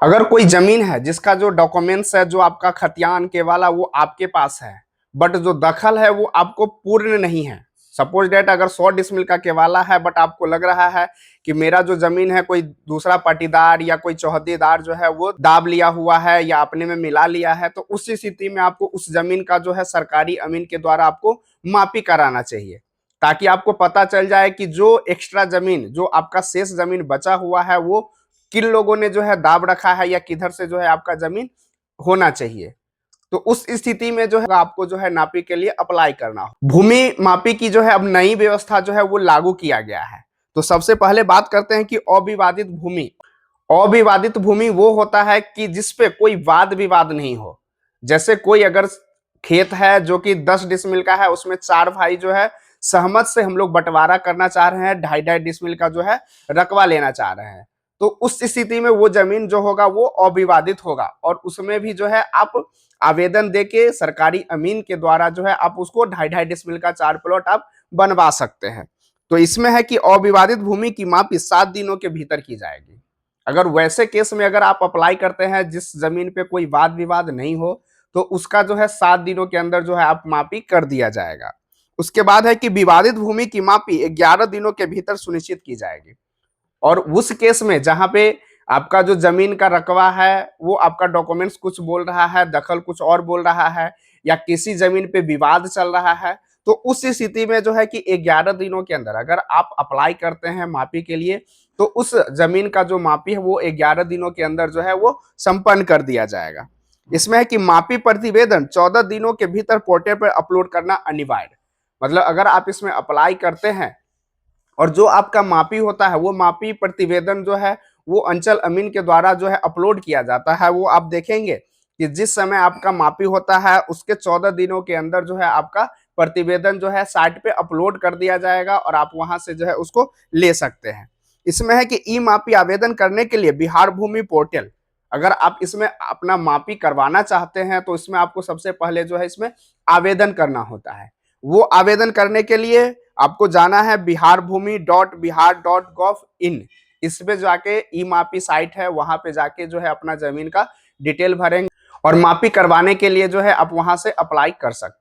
अगर कोई जमीन है जिसका जो डॉक्यूमेंट्स है, जो आपका खतियान केवाला वो आपके पास है, बट जो दखल है वो आपको पूर्ण नहीं है। सपोज डेट अगर 100 डिसमिल का केवाला है, बट आपको लग रहा है कि मेरा जो जमीन है कोई दूसरा पाटीदार या कोई चौहद्दीदार जो है वो दाब लिया हुआ है या अपने में मिला लिया है, तो उस स्थिति में आपको उस जमीन का जो है सरकारी अमीन के द्वारा आपको मापी कराना चाहिए, ताकि आपको पता चल जाए कि जो एक्स्ट्रा जमीन, जो आपका शेष जमीन बचा हुआ है, वो किन लोगों ने जो है दाब रखा है या किधर से जो है आपका जमीन होना चाहिए। तो उस स्थिति में जो है आपको जो है नापी के लिए अप्लाई करना हो। भूमि मापी की जो है अब नई व्यवस्था जो है वो लागू किया गया है। तो सबसे पहले बात करते हैं कि अविवादित भूमि। अविवादित भूमि वो होता है कि जिसपे कोई वाद विवाद नहीं हो। जैसे कोई अगर खेत है जो कि 10 डिसमिल का है, उसमें 4 भाई जो है सहमत से हम लोग बंटवारा करना चाह रहे हैं, 2.5 डिसमिल का जो है रकबा लेना चाह रहे हैं, तो उस स्थिति में वो जमीन जो होगा वो अविवादित होगा और उसमें भी जो है आप आवेदन देके सरकारी अमीन के द्वारा जो है आप उसको 2.5 डिसमिल का 4 प्लॉट आप बनवा सकते हैं। तो इसमें है कि अविवादित भूमि की मापी 7 दिनों के भीतर की जाएगी। अगर वैसे केस में अगर आप अप्लाई करते हैं जिस जमीन पे कोई वाद विवाद नहीं हो, तो उसका जो है 7 दिनों के अंदर जो है आप मापी कर दिया जाएगा। उसके बाद है कि विवादित भूमि की मापी 11 दिनों के भीतर सुनिश्चित की जाएगी। और उस केस में जहां पे आपका जो जमीन का रकबा है वो आपका डॉक्यूमेंट्स कुछ बोल रहा है, दखल कुछ और बोल रहा है, या किसी जमीन पे विवाद चल रहा है, तो उस स्थिति में जो है कि 11 दिनों के अंदर अगर आप अप्लाई करते हैं मापी के लिए, तो उस जमीन का जो मापी है वो 11 दिनों के अंदर जो है वो संपन्न कर दिया जाएगा। इसमें है कि मापी प्रतिवेदन 14 दिनों के भीतर पोर्टल पर अपलोड करना अनिवार्य। मतलब अगर आप इसमें अप्लाई करते हैं और जो आपका मापी होता है वो मापी प्रतिवेदन जो है वो अंचल अमीन के द्वारा जो है अपलोड किया जाता है, वो आप देखेंगे कि जिस समय आपका मापी होता है उसके 14 दिनों के अंदर जो है आपका प्रतिवेदन जो है साइट पे अपलोड कर दिया जाएगा और आप वहां से जो है उसको ले सकते हैं। इसमें है कि ई मापी आवेदन करने के लिए बिहार भूमि पोर्टल, अगर आप इसमें अपना मापी करवाना चाहते हैं तो इसमें आपको सबसे पहले जो है इसमें आवेदन करना होता है। वो आवेदन करने के लिए आपको जाना है biharbhumi.bihar.gov.in। इस पे जाके ई मापी साइट है, वहां पे जाके जो है अपना जमीन का डिटेल भरेंगे और मापी करवाने के लिए जो है आप वहां से अप्लाई कर सकते हैं।